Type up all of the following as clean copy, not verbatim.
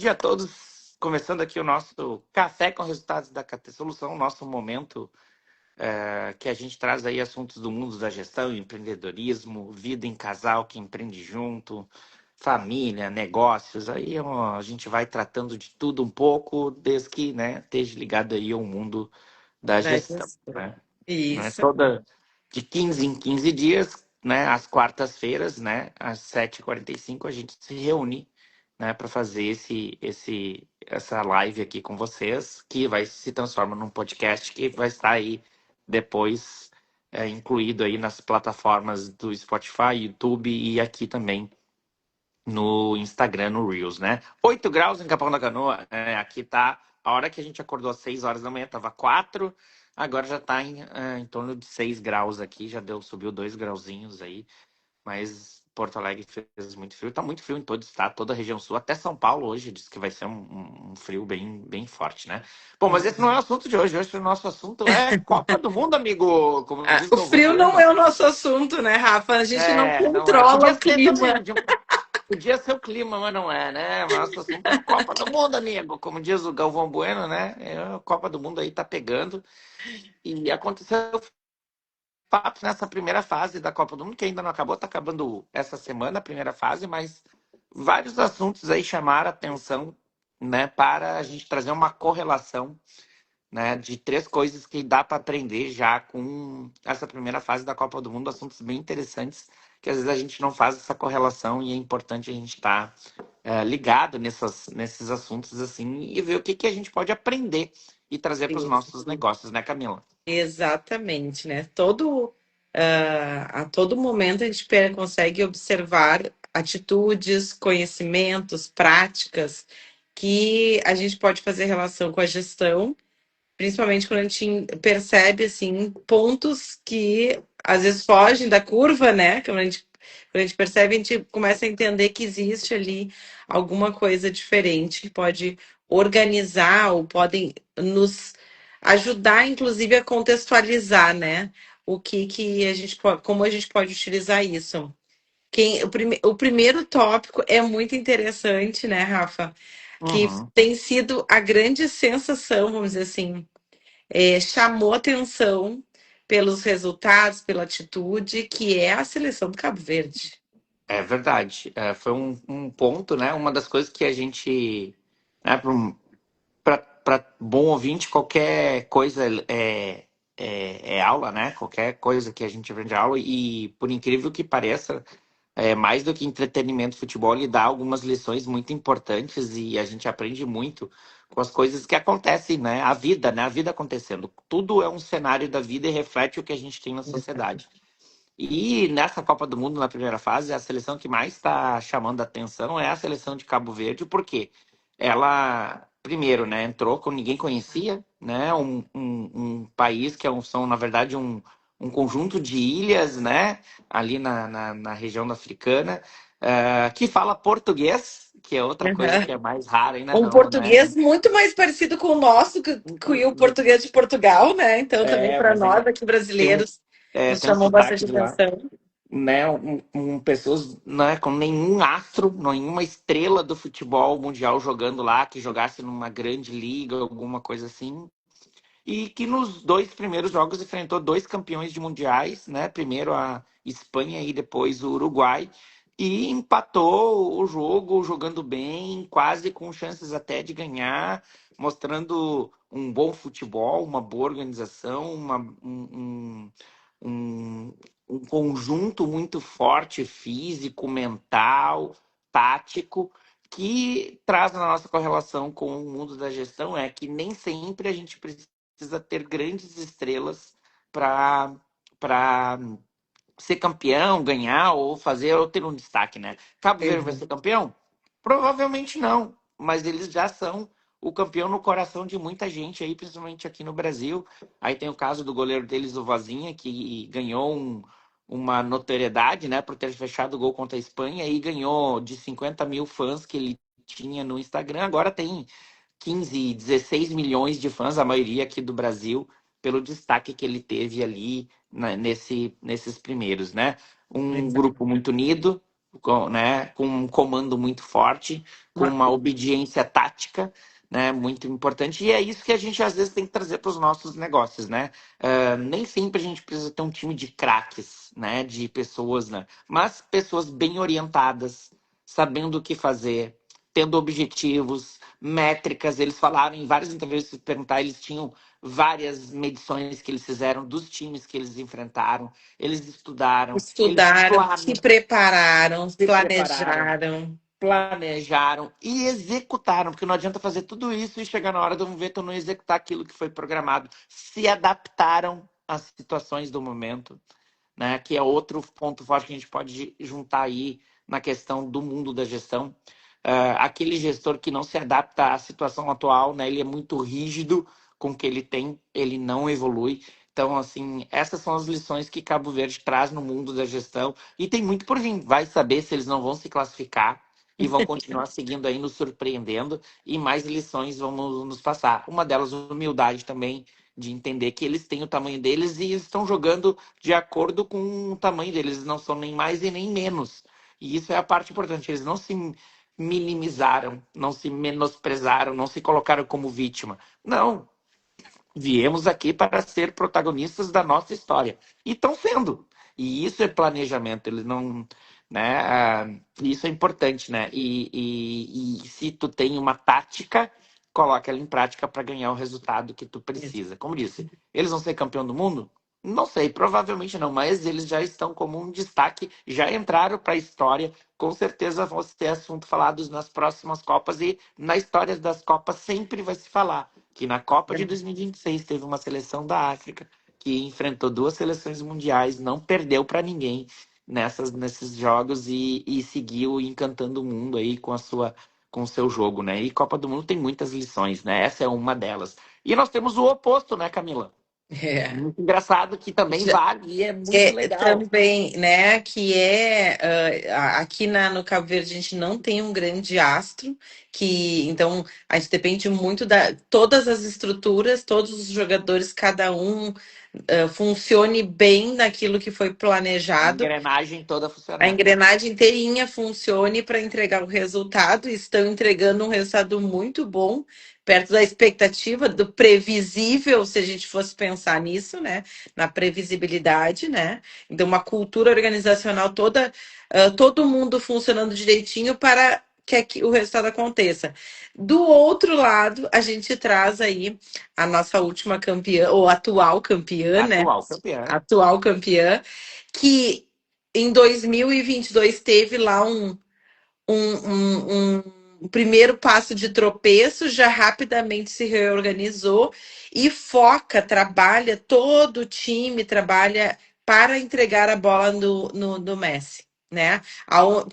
dia a todos. Começando aqui o nosso Café com Resultados da KT Solução, nosso momento que a gente traz aí assuntos do mundo da gestão, empreendedorismo, vida em casal que empreende junto, família, negócios. Aí ó, a gente vai tratando de tudo um pouco, desde que, né, esteja ligado aí ao mundo da Da gestão, gestão. né? Né? Isso. Toda de 15 em 15 dias, né, às quartas-feiras, né, às 7h45, a gente se reúne, né, para fazer essa live aqui com vocês, que vai se transformar num podcast que vai estar aí depois incluído aí nas plataformas do Spotify, YouTube e aqui também no Instagram, no Reels, né? 8 graus em Capão da Canoa. Aqui tá. A hora que a gente acordou às 6 horas da manhã, tava 4. Agora já tá em torno de 6 graus aqui. Subiu 2 grauzinhos aí. Mas Porto Alegre fez muito frio. Tá muito frio em todo o estado, toda a região sul. Até São Paulo hoje diz que vai ser um frio bem, bem forte, né? Bom, mas esse não é o assunto de hoje. Hoje o nosso assunto é Copa do Mundo, amigo. Como diz O Galvão frio não Bueno. é o nosso assunto, né, Rafa? A gente não Não é. controla Podia o ser também. clima. Podia ser o clima, mas não é, né? O nosso assunto é a Copa do Mundo, amigo. Como diz o Galvão Bueno, né? A Copa do Mundo aí tá pegando. E aconteceu fato nessa primeira fase da Copa do Mundo, que ainda não acabou, tá acabando essa semana a primeira fase, mas vários assuntos aí chamaram a atenção, né? Para a gente trazer uma correlação, né, de 3 coisas que dá para aprender já com essa primeira fase da Copa do Mundo, assuntos bem interessantes, que às vezes a gente não faz essa correlação e é importante a gente estar ligado nesses assuntos assim e ver o que a gente pode aprender e trazer para os Isso. nossos negócios, né, Camila? Exatamente, né? A todo momento a gente consegue observar atitudes, conhecimentos, práticas que a gente pode fazer relação com a gestão. Principalmente quando a gente percebe, assim, pontos que às vezes fogem da curva, né? Quando a gente percebe, a gente começa a entender que existe ali alguma coisa diferente que pode organizar ou podem nos ajudar, inclusive, a contextualizar, né? Que a gente pode, como a gente pode utilizar isso. O primeiro tópico é muito interessante, né, Rafa? Que Uhum. tem sido a grande sensação, vamos dizer assim, chamou atenção pelos resultados, pela atitude, que é a seleção do Cabo Verde. É verdade. Foi um ponto, né? Uma das coisas que a gente, né, para bom ouvinte, qualquer coisa é aula, né? Qualquer coisa que a gente aprende é aula e, por incrível que pareça, mais do que entretenimento, futebol, ele dá algumas lições muito importantes e a gente aprende muito com as coisas que acontecem, né? A vida, né? A vida acontecendo. Tudo é um cenário da vida e reflete o que a gente tem na sociedade. E nessa Copa do Mundo, na primeira fase, a seleção que mais está chamando a atenção é a seleção de Cabo Verde, porque ela, primeiro, né, entrou com ninguém conhecia, né? Um país que são, na verdade, um conjunto de ilhas, né? Ali na região africana, que fala português, que é outra coisa que Uhum. é mais rara ainda, Um não, né? português muito mais parecido com o nosso que o português de Portugal, né? Então, também para Mas nós ainda aqui brasileiros, nos tem um chamou sotaque bastante de lá. atenção. Né, pessoas, né, com nenhum astro, nenhuma estrela do futebol mundial jogando lá, que jogasse numa grande liga, alguma coisa assim. E que nos 2 primeiros jogos enfrentou 2 campeões de mundiais, né? Primeiro a Espanha e depois o Uruguai. E empatou o jogo jogando bem, quase com chances até de ganhar, mostrando um bom futebol, uma boa organização, um, um conjunto muito forte, físico, mental, tático, que traz na nossa correlação com o mundo da gestão é que nem sempre a gente precisa ter grandes estrelas para ser campeão, ganhar ou fazer ou ter um destaque, né? Cabo Verde vai ser campeão? Provavelmente não, mas eles já são o campeão no coração de muita gente aí, principalmente aqui no Brasil. Aí tem o caso do goleiro deles, o Vozinha, que ganhou uma notoriedade, né, por ter fechado o gol contra a Espanha e ganhou de 50 mil fãs que ele tinha no Instagram. Agora tem 15, 16 milhões de fãs, a maioria aqui do Brasil, pelo destaque que ele teve ali nesses primeiros, né? Um grupo muito unido, com um comando muito forte, com Uma- uma obediência tática, né, muito importante. E é isso que a gente às vezes tem que trazer para os nossos negócios, né? Nem sempre a gente precisa ter um time de craques, né, de pessoas, né, mas pessoas bem orientadas, sabendo o que fazer, tendo objetivos, métricas. Eles falaram em várias entrevistas, se perguntar, eles tinham várias medições que eles fizeram dos times que eles enfrentaram, eles estudaram, eles Estudaram, se prepararam, se prepararam, planejaram. planejaram e executaram, porque não adianta fazer tudo isso e chegar na hora do veto não executar aquilo que foi programado. Se adaptaram às situações do momento, né? Que é outro ponto forte que a gente pode juntar aí na questão do mundo da gestão. Aquele gestor que não se adapta à situação atual, né? Ele é muito rígido com o que ele tem, ele não evolui. Então, assim, essas são as lições que Cabo Verde traz no mundo da gestão. E tem muito por vir. Vai saber se eles não vão se classificar e vão continuar seguindo aí, nos surpreendendo. E mais lições vão nos passar. Uma delas, humildade também, de entender que eles têm o tamanho deles e estão jogando de acordo com o tamanho deles. Eles não são nem mais e nem menos. E isso é a parte importante. Eles não se minimizaram, não se menosprezaram, não se colocaram como vítima. Não, viemos aqui para ser protagonistas da nossa história. E estão sendo. E isso é planejamento. Eles não. Né? Isso é importante, né? E se tu tem uma tática, coloca ela em prática para ganhar o resultado que tu precisa. Como disse, eles vão ser campeão do mundo? Não sei, provavelmente não, mas eles já estão como um destaque, já entraram para a história. Com certeza vão ser assunto falados nas próximas Copas e na história das Copas sempre vai se falar que na Copa de 2026 teve uma seleção da África que enfrentou duas seleções mundiais, não perdeu para ninguém nesses jogos e seguiu encantando o mundo aí com o seu jogo, né? E Copa do Mundo tem muitas lições, né? Essa é uma delas. E nós temos o oposto, né, Camila? É. Muito engraçado que também vale e é muito legal. Também, né, que aqui no Cabo Verde a gente não tem um grande astro, que então a gente depende muito da todas as estruturas, todos os jogadores, cada um funcione bem naquilo que foi A planejado, engrenagem toda a funcionando. engrenagem inteirinha funcione para entregar o resultado, e estão entregando um resultado muito bom, perto da expectativa, do previsível, se a gente fosse pensar nisso, né? Na previsibilidade, né? Então, uma cultura organizacional toda, todo mundo funcionando direitinho para que o resultado aconteça. Do outro lado, a gente traz aí a nossa última campeã, ou atual campeã, né? Atual campeã. Atual campeã, que em 2022 teve lá um primeiro passo de tropeço, já rapidamente se reorganizou e foca, trabalha, todo o time trabalha para entregar a bola no Messi, né?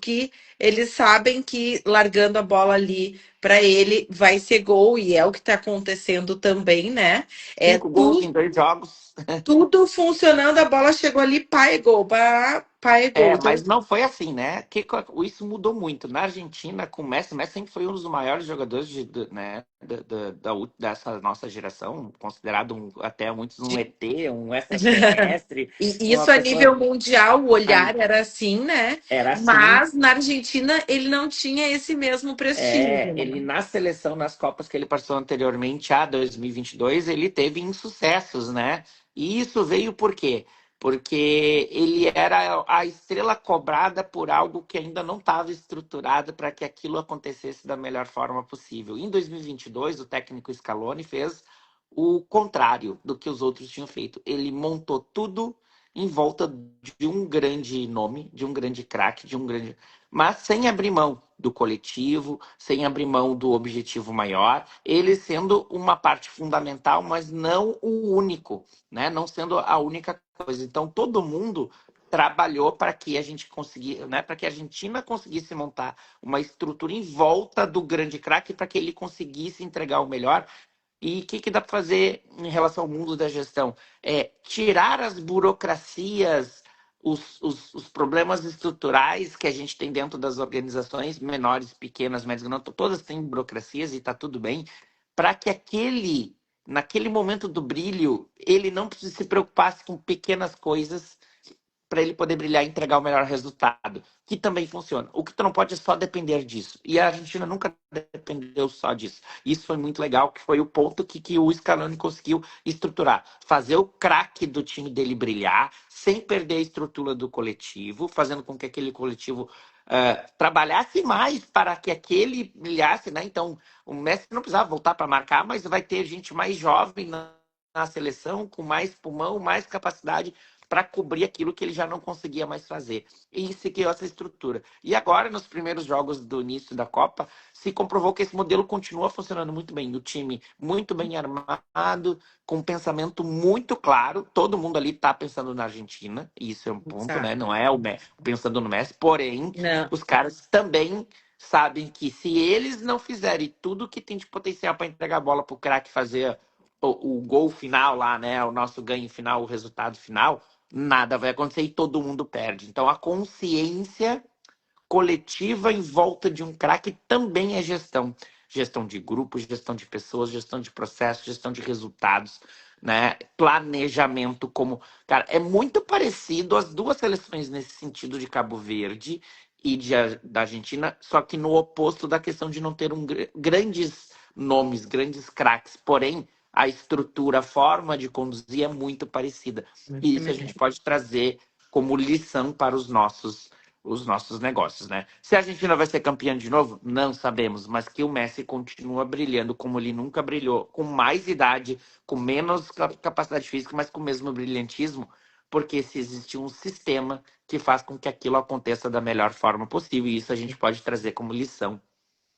Que eles sabem que largando a bola ali para ele vai ser gol, e é o que está acontecendo também, né? É 5 gols em 2 jogos. tudo funcionando, a bola chegou ali, pá, é gol, pá, é gol. Então, Mas não foi assim, né? Isso mudou muito. Na Argentina, com o Messi sempre foi um dos maiores jogadores né, dessa nossa geração, considerado até muitos um ET, um extraterrestre, e uma isso a pessoa. nível mundial, o a- olhar era assim, né? Era assim. Mas na Argentina ele não tinha esse mesmo prestígio, Ele né? na seleção, nas Copas que ele passou anteriormente, a 2022, ele teve insucessos, né? E isso veio por quê? Porque ele era a estrela cobrada por algo que ainda não estava estruturado para que aquilo acontecesse da melhor forma possível. Em 2022, o técnico Scaloni fez o contrário do que os outros tinham feito. Ele montou tudo em volta de um grande nome, de um grande craque, mas sem abrir mão do coletivo, sem abrir mão do objetivo maior, ele sendo uma parte fundamental, mas não o único, né? Não sendo a única coisa. Então todo mundo trabalhou para que a gente conseguisse, né? Para que a Argentina conseguisse montar uma estrutura em volta do grande craque para que ele conseguisse entregar o melhor. E o que dá para fazer em relação ao mundo da gestão? É tirar as burocracias, os problemas estruturais que a gente tem dentro das organizações, menores, pequenas, médias, não, todas têm burocracias e está tudo bem, para que naquele momento do brilho, ele não se preocupasse com pequenas coisas para ele poder brilhar e entregar o melhor resultado, que também funciona. O que tu não pode é só depender disso. E a Argentina nunca dependeu só disso. Isso foi muito legal, que foi o ponto que o Scaloni conseguiu estruturar. Fazer o craque do time dele brilhar, sem perder a estrutura do coletivo, fazendo com que aquele coletivo trabalhasse mais para que aquele brilhasse, né? Então, o Messi não precisava voltar para marcar, mas vai ter gente mais jovem na seleção, com mais pulmão, mais capacidade para cobrir aquilo que ele já não conseguia mais fazer. E se criou essa estrutura. E agora, nos primeiros jogos do início da Copa, se comprovou que esse modelo continua funcionando muito bem. O time muito bem armado, com um pensamento muito claro. Todo mundo ali está pensando na Argentina, e isso é um ponto, né? Exato. Não é o Messi pensando no Messi, porém, Não, os caras também sabem que se eles não fizerem tudo que tem de potencial para entregar a bola para o craque fazer o gol final lá, né? O nosso ganho final, o resultado final, nada vai acontecer e todo mundo perde. Então a consciência coletiva em volta de um craque também é gestão. Gestão de grupos, gestão de pessoas, gestão de processos, gestão de resultados, né? Planejamento como. Cara, é muito parecido as duas seleções nesse sentido de Cabo Verde e da Argentina, só que no oposto da questão de não ter grandes nomes, grandes craques. Porém, a estrutura, a forma de conduzir é muito parecida. muito E isso a gente semelhante. pode trazer como lição para os nossos negócios, né? Se a Argentina vai ser campeã de novo, não sabemos, mas que o Messi continua brilhando como ele nunca brilhou, com mais idade, com menos capacidade física, mas com o mesmo brilhantismo, porque se existe um sistema que faz com que aquilo aconteça da melhor forma possível, e isso a gente pode trazer como lição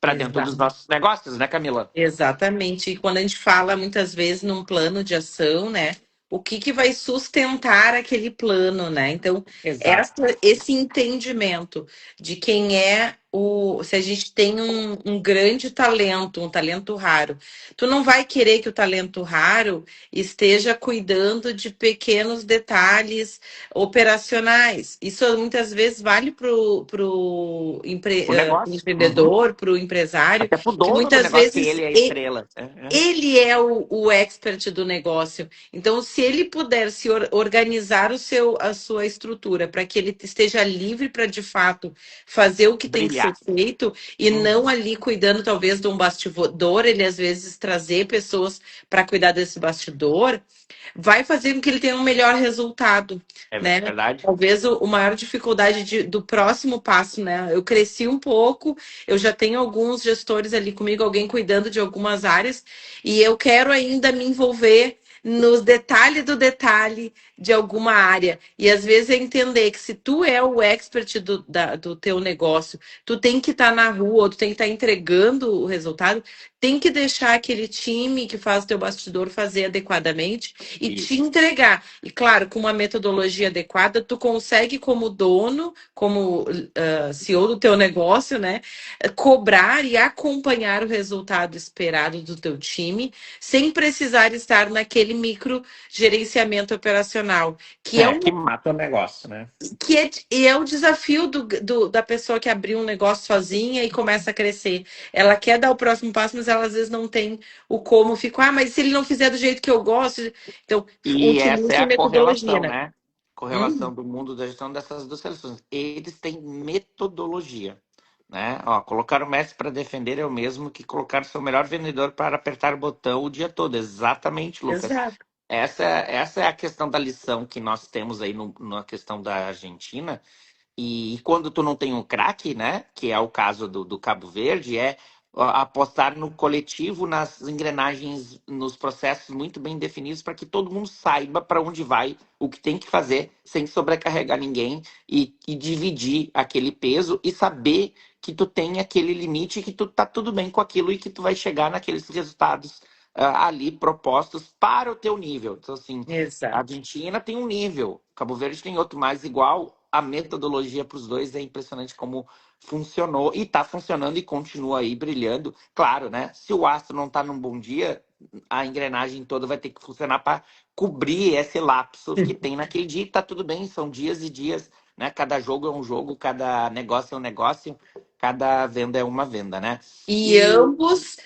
para dentro dos Exato. nossos negócios, né, Camila? Exatamente. E quando a gente fala muitas vezes num plano de ação, né? O que que vai sustentar aquele plano, né? Então, Exato. esse entendimento de quem é o. Se a gente tem um grande talento, um talento raro, tu não vai querer que o talento raro esteja cuidando de pequenos detalhes operacionais. Isso muitas vezes vale para o O negócio. Uhum. empreendedor, para o empresário Até pro que dono do muitas negócio, que vezes ele é a estrela. ele é o expert do negócio. Então, se ele puder se organizar a sua estrutura para que ele esteja livre para de fato fazer o que tem que ser Brilhar. feito e não Uhum. ali cuidando talvez de um bastidor, ele às vezes trazer pessoas para cuidar desse bastidor, vai fazer com que ele tenha um melhor resultado, É né? verdade? Talvez o maior dificuldade do próximo passo, né? Eu cresci um pouco, eu já tenho alguns gestores ali comigo, alguém cuidando de algumas áreas, e eu quero ainda me envolver nos detalhes do detalhe de alguma área. E às vezes é entender que se tu é o expert do teu negócio, tu tem que estar na rua, ou tu tem que estar entregando o resultado, tem que deixar aquele time que faz o teu bastidor fazer adequadamente e te Isso. entregar. E claro, com uma metodologia adequada, tu consegue, como dono, como CEO do teu negócio, né, cobrar e acompanhar o resultado esperado do teu time, sem precisar estar naquele micro gerenciamento operacional, que é É, um que mata o negócio, né? e é o desafio da pessoa que abriu um negócio sozinha e começa a crescer. Ela quer dar o próximo passo, mas ela às vezes não tem o como. Fica, mas se ele não fizer do jeito que eu gosto. Então, E essa é utilize a metodologia, correlação, né? né? Correlação do mundo da gestão dessas duas seleções. Eles têm metodologia, né? Ó, colocar o Messi para defender é o mesmo que colocar seu melhor vendedor para apertar o botão o dia todo. Exatamente, Lucas. Exato. Essa é a questão da lição que nós temos aí na questão da Argentina. E quando tu não tem um craque, né? Que é o caso do Cabo Verde, é apostar no coletivo, nas engrenagens, nos processos muito bem definidos para que todo mundo saiba para onde vai, o que tem que fazer, sem sobrecarregar ninguém e dividir aquele peso e saber que tu tem aquele limite, que tu tá tudo bem com aquilo e que tu vai chegar naqueles resultados ali propostos para o teu nível. Então, assim, a Exato. Argentina tem um nível, Cabo Verde tem outro, mas igual a metodologia para os dois é impressionante como funcionou e está funcionando e continua aí brilhando. Claro, né? Se o astro não está num bom dia, a engrenagem toda vai ter que funcionar para cobrir esse lapso que tem naquele dia. E tá tudo bem, são dias e dias, né? Cada jogo é um jogo, cada negócio é um negócio, cada venda é uma venda, né? E E ambos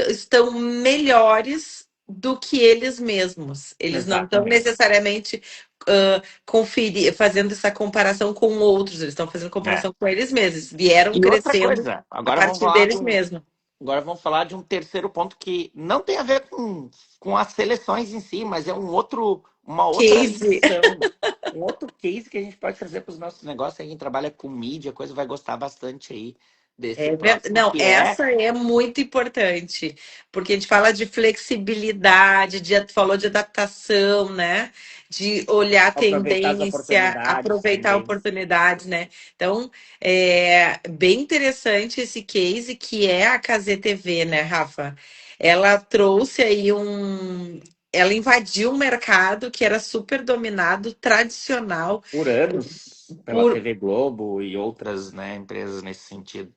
estão melhores do que eles mesmos. Eles não estão exatamente. necessariamente conferir, fazendo essa comparação com outros, eles estão fazendo É. comparação com eles mesmos, vieram E outra crescendo coisa, a agora vamos partir falar de deles um, mesmos. agora vamos falar de um terceiro ponto que não tem a ver com as seleções em si, mas é uma outra Case. lição, um outro case que a gente pode trazer para os nossos negócios. Aí quem trabalha com mídia, coisa vai gostar bastante aí desse próximo, Não, que é essa é muito importante, porque a gente fala de flexibilidade, falou de adaptação, né? De olhar aproveitar as tendência, oportunidades aproveitar também. oportunidades, né? Então, é bem interessante esse case que é a KZTV, né, Rafa? Ela trouxe aí ela invadiu um mercado que era super dominado, tradicional, Por anos, pela por TV Globo e outras, né, empresas nesse sentido.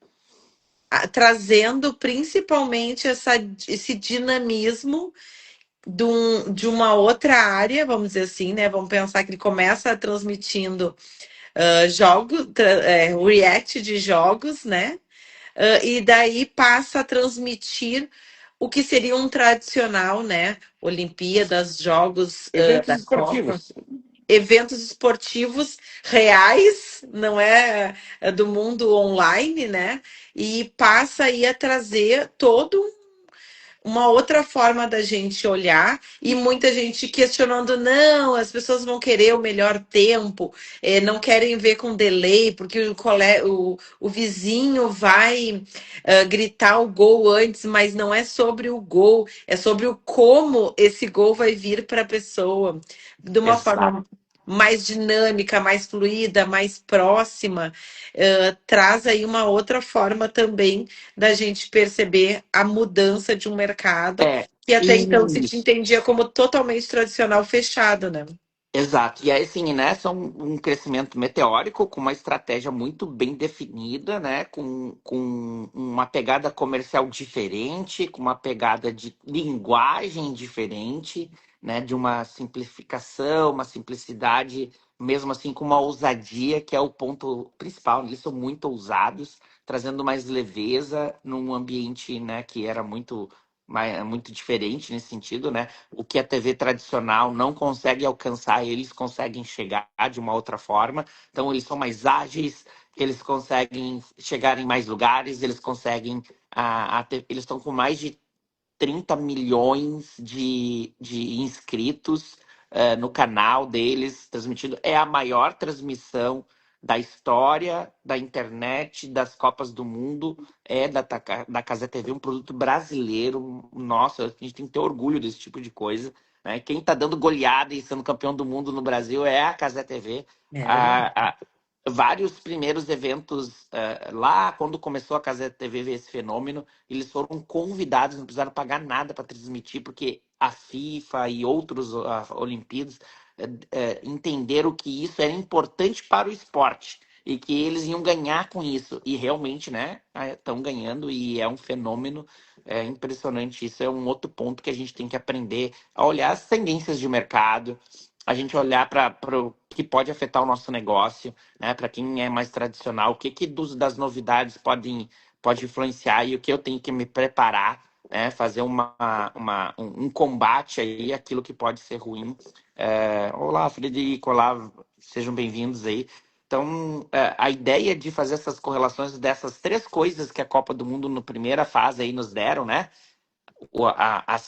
trazendo principalmente esse dinamismo de uma outra área, vamos dizer assim, né? Vamos pensar que ele começa transmitindo react de jogos, né? E daí passa a transmitir o que seria um tradicional, né? Olimpíadas, jogos Eventos da Copa, esportivos. eventos esportivos reais, não do mundo online, né? E passa aí a trazer todo uma outra forma da gente olhar e muita gente questionando, não, as pessoas vão querer o melhor tempo, não querem ver com delay, porque o vizinho vai gritar o gol antes, mas não é sobre o gol, é sobre o como esse gol vai vir para a pessoa, de uma Exato. forma mais dinâmica, mais fluida, mais próxima, traz aí uma outra forma também da gente perceber a mudança de um mercado É, que até então se isso. entendia como totalmente tradicional fechado, né? Exato. E aí, assim, né, são um crescimento meteórico, com uma estratégia muito bem definida, né, com uma pegada comercial diferente, com uma pegada de linguagem diferente, né, de uma simplificação, uma simplicidade, mesmo assim, com uma ousadia, que é o ponto principal. Eles são muito ousados, trazendo mais leveza num ambiente, né, que era muito diferente nesse sentido, né? O que a TV tradicional não consegue alcançar, eles conseguem chegar de uma outra forma. Então, eles são mais ágeis, eles conseguem chegar em mais lugares, eles conseguem. Eles estão com mais de 30 milhões de inscritos no canal deles, transmitido. É a maior transmissão da história da internet, das Copas do Mundo, da Casa TV, um produto brasileiro. Nossa, a gente tem que ter orgulho desse tipo de coisa. Né? Quem está dando goleada e sendo campeão do mundo no Brasil é a Casa TV. É verdade. A, a, vários primeiros eventos lá, quando começou a Casa TV ver esse fenômeno, eles foram convidados, não precisaram pagar nada para transmitir, porque a FIFA e outros Olimpíadas entenderam que isso era importante para o esporte e que eles iam ganhar com isso. E realmente, né, estão ganhando e é um fenômeno impressionante. Isso é um outro ponto que a gente tem que aprender a olhar as tendências de mercado, a gente olhar para o que pode afetar o nosso negócio, né, para quem é mais tradicional, o que, das novidades pode influenciar e o que eu tenho que me preparar, né? Fazer um combate aí, aquilo que pode ser ruim. Olá, Frederico, olá, sejam bem-vindos aí. Então, a ideia de fazer essas correlações dessas três coisas que a Copa do Mundo na primeira fase aí nos deram, né?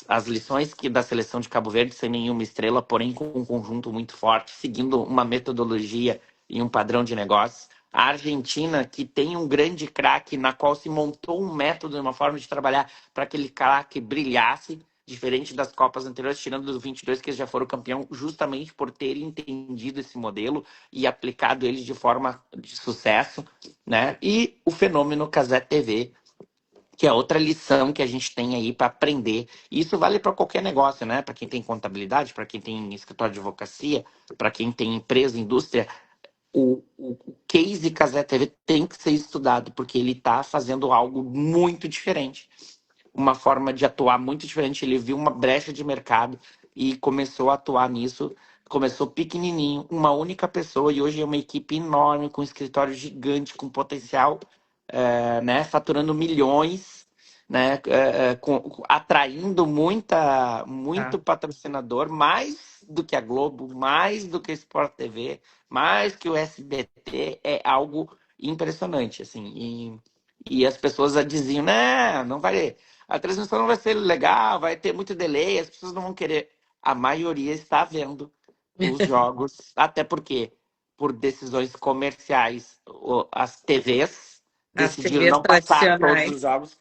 As lições que da seleção de Cabo Verde sem nenhuma estrela, porém com um conjunto muito forte, seguindo uma metodologia e um padrão de negócios. A Argentina, que tem um grande craque, na qual se montou um método, uma forma de trabalhar para aquele craque brilhasse, diferente das Copas anteriores, tirando dos 22 que eles já foram campeão, justamente por ter entendido esse modelo e aplicado ele de forma de sucesso, né? E o fenômeno Casé TV, que é outra lição que a gente tem aí para aprender. E isso vale para qualquer negócio, né? Para quem tem contabilidade, para quem tem escritório de advocacia, para quem tem empresa, indústria, o case Casé TV tem que ser estudado, porque ele está fazendo algo muito diferente, uma forma de atuar muito diferente. Ele viu uma brecha de mercado e começou a atuar nisso. Começou pequenininho, uma única pessoa, e hoje é uma equipe enorme, com um escritório gigante, com potencial, né, faturando milhões, né, atraindo muito Tá. patrocinador, mais do que a Globo, mais do que a Sport TV, mais que o SBT, é algo impressionante, assim. E as pessoas diziam, não vai, a transmissão não vai ser legal, vai ter muito delay, as pessoas não vão querer. A maioria está vendo os jogos, até porque, por decisões comerciais, as TVs As decidiram TVs não passar todos os tradicionais. jogos,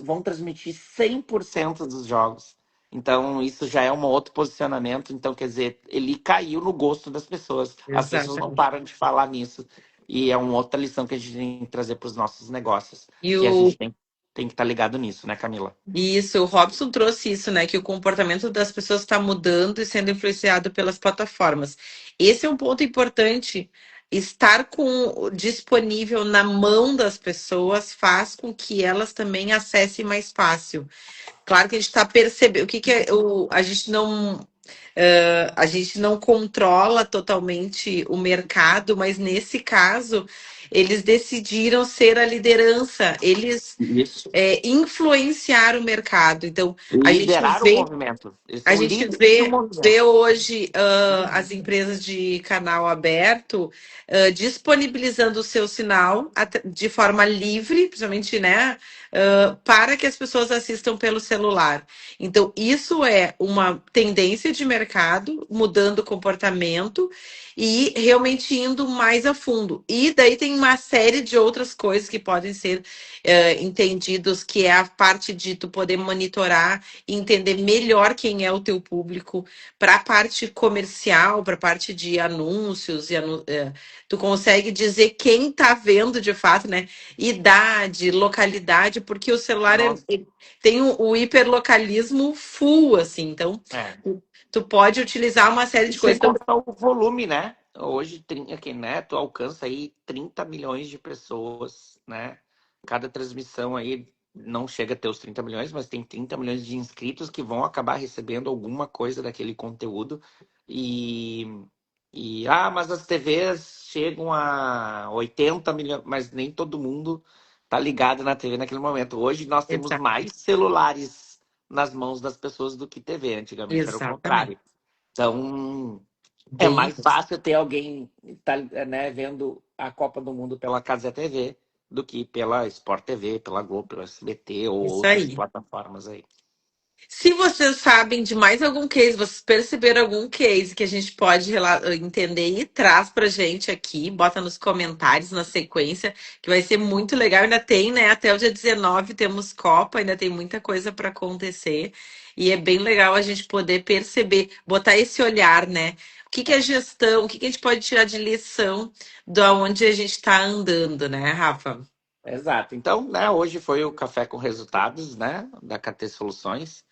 vão transmitir 100% dos jogos. Então, isso já é um outro posicionamento. Então, quer dizer, ele caiu no gosto das pessoas. As pessoas não Exatamente. param de falar nisso. E é uma outra lição que a gente tem que trazer para os nossos negócios. E Que a o gente tem que estar ligado nisso, né, Camila? Isso, o Robson trouxe isso, né? Que o comportamento das pessoas está mudando e sendo influenciado pelas plataformas. Esse é um ponto importante. Estar com disponível na mão das pessoas faz com que elas também acessem mais fácil. Claro que a gente está percebendo o que é a gente não controla totalmente o mercado, mas nesse caso eles decidiram ser a liderança. Eles Isso. influenciar o mercado. Então, a gente Liderar o vê movimento. Eles a são gente líderes do vê movimento. hoje as empresas de canal aberto disponibilizando o seu sinal de forma livre, principalmente, né, para que as pessoas assistam pelo celular. Então, isso é uma tendência de mercado, mudando o comportamento e realmente indo mais a fundo. E daí tem uma série de outras coisas que podem ser entendidos, que é a parte de tu poder monitorar entender melhor quem é o teu público para a parte comercial, para a parte de anúncios tu consegue dizer quem está vendo de fato, né? Idade, localidade, porque o celular Nossa. ele tem o hiperlocalismo full, assim, então É. tu pode utilizar uma série E de sem coisas. Então, contar o volume, né? Hoje, aqui, né, tu alcança aí 30 milhões de pessoas, né? Cada transmissão aí não chega a ter os 30 milhões, mas tem 30 milhões de inscritos que vão acabar recebendo alguma coisa daquele conteúdo. E, mas as TVs chegam a 80 milhões, mas nem todo mundo tá ligado na TV naquele momento. Hoje nós temos exa- mais celulares nas mãos das pessoas do que TV. Antigamente era o exatamente. contrário. Então, é Bem, mais fácil ter alguém tá, né, vendo a Copa do Mundo pela Cazé TV do que pela Sport TV, pela Globo, pela SBT ou isso outras aí. plataformas aí. Se vocês sabem de mais algum case, vocês perceberam algum case que a gente pode entender e traz pra gente aqui, bota nos comentários na sequência, que vai ser muito legal. Ainda tem, né? Até o dia 19 temos Copa, ainda tem muita coisa para acontecer. E é bem legal a gente poder perceber, botar esse olhar, né? O que que é gestão, o que que a gente pode tirar de lição da onde a gente está andando, né, Rafa? Exato. Então, né, hoje foi o Café com Resultados, né, da KT Soluções,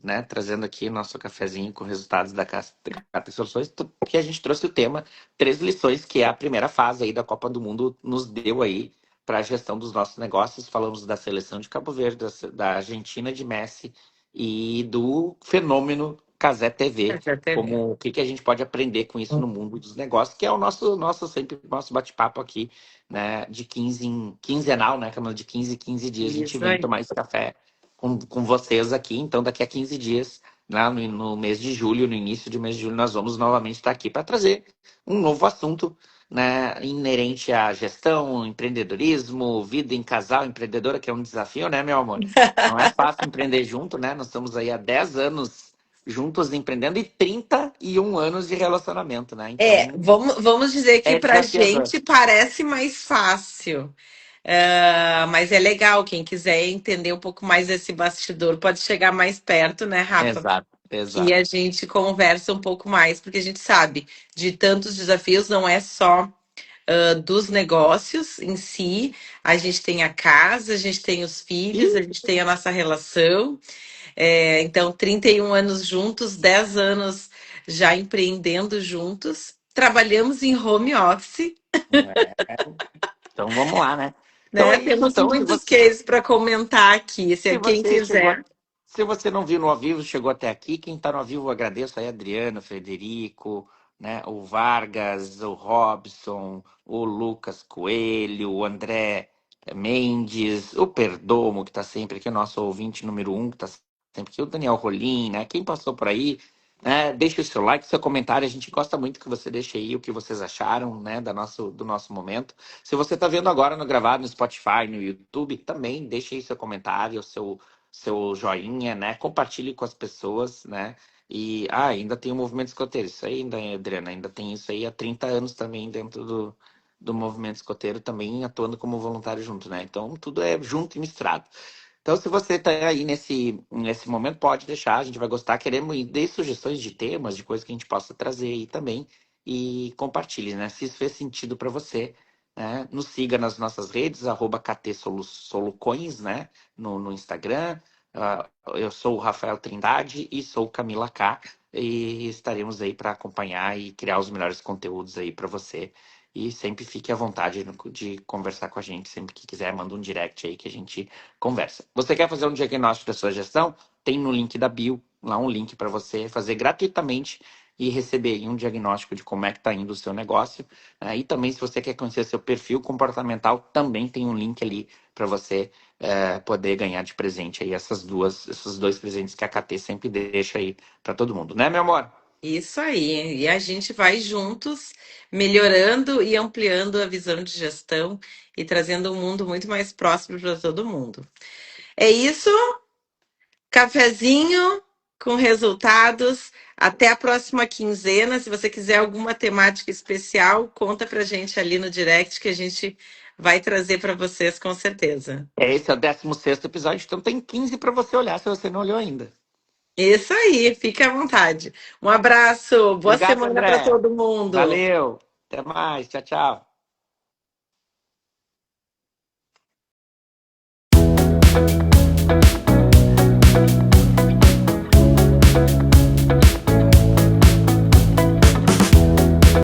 né, trazendo aqui nosso cafezinho com resultados da KT Soluções, que a gente trouxe o tema três lições, que é a primeira fase aí da Copa do Mundo nos deu aí para a gestão dos nossos negócios. Falamos da seleção de Cabo Verde, da Argentina de Messi e do fenômeno Cazé TV, Já teve. como o que que a gente pode aprender com isso no mundo dos negócios, que é o nosso sempre nosso bate-papo aqui, né, de 15 em quinzenal, né, Camila, de 15 em 15 dias a gente Isso vem aí. tomar esse café com vocês aqui. Então, daqui a 15 dias, né, no mês de julho, no início do mês de julho, nós vamos novamente estar aqui para trazer um novo assunto, né, inerente à gestão, empreendedorismo, vida em casal, empreendedora, que é um desafio, né, meu amor? Não é fácil empreender junto, né? Nós estamos aí há 10 anos juntos empreendendo e 31 anos de relacionamento, né? Então, Vamos dizer que é pra desafiador. gente parece mais fácil. Mas é legal, quem quiser entender um pouco mais desse bastidor, pode chegar mais perto, né, Rafa? Exato, Que a exato. gente conversa um pouco mais, porque a gente sabe de tantos desafios, não é só dos negócios em si, a gente tem a casa, a gente tem os filhos, a gente tem a nossa relação. Então, 31 anos juntos, 10 anos já empreendendo juntos, trabalhamos em home office, É, então vamos lá, né? Então né? é isso. Temos Então, muitos cases para comentar aqui. Se se quem você chegou, quiser. se você não viu no ao vivo, chegou até aqui, quem está no ao vivo, eu agradeço aí, Adriano, Frederico, né? O Vargas, o Robson, o Lucas Coelho, o André Mendes, o Perdomo, que está sempre aqui, o nosso ouvinte número um, que está sempre aqui, o Daniel Rolim, né? Quem passou por aí, né? Deixe o seu like, seu comentário. A gente gosta muito que você deixe aí o que vocês acharam, né? Do nosso momento. Se você está vendo agora no gravado no Spotify, no YouTube, também deixe aí seu comentário, seu joinha, né? Compartilhe com as pessoas, né? E ainda tem o movimento escoteiro. Isso aí, ainda, Adriana, ainda tem isso aí há 30 anos também dentro do movimento escoteiro, também atuando como voluntário junto, né? Então, tudo é junto e misturado. Então, se você está aí nesse momento, pode deixar, a gente vai gostar. Queremos dê sugestões de temas, de coisas que a gente possa trazer aí também e compartilhe, né? Se isso fez sentido para você, né? Nos siga nas nossas redes, @KTSolucoins, né? No Instagram. Eu sou o Rafael Trindade e sou Camila K. E estaremos aí para acompanhar e criar os melhores conteúdos aí para você. E sempre fique à vontade de conversar com a gente. Sempre que quiser, manda um direct aí que a gente conversa. Você quer fazer um diagnóstico da sua gestão? Tem no link da bio, lá um link para você fazer gratuitamente e receber aí um diagnóstico de como é que está indo o seu negócio. E também, se você quer conhecer seu perfil comportamental, também tem um link ali para você poder ganhar de presente aí esses dois presentes que a KT sempre deixa aí para todo mundo, né, meu amor? Isso aí. E a gente vai juntos melhorando e ampliando a visão de gestão e trazendo um mundo muito mais próspero para todo mundo. É isso. Cafezinho com resultados. Até a próxima quinzena. Se você quiser alguma temática especial, conta pra gente ali no direct que a gente vai trazer para vocês com certeza. Esse é o 16º episódio, então tem 15 para você olhar se você não olhou ainda. Isso aí, fique à vontade. Um abraço, boa Obrigado, semana para André. todo mundo. Valeu. Até mais. Tchau, tchau.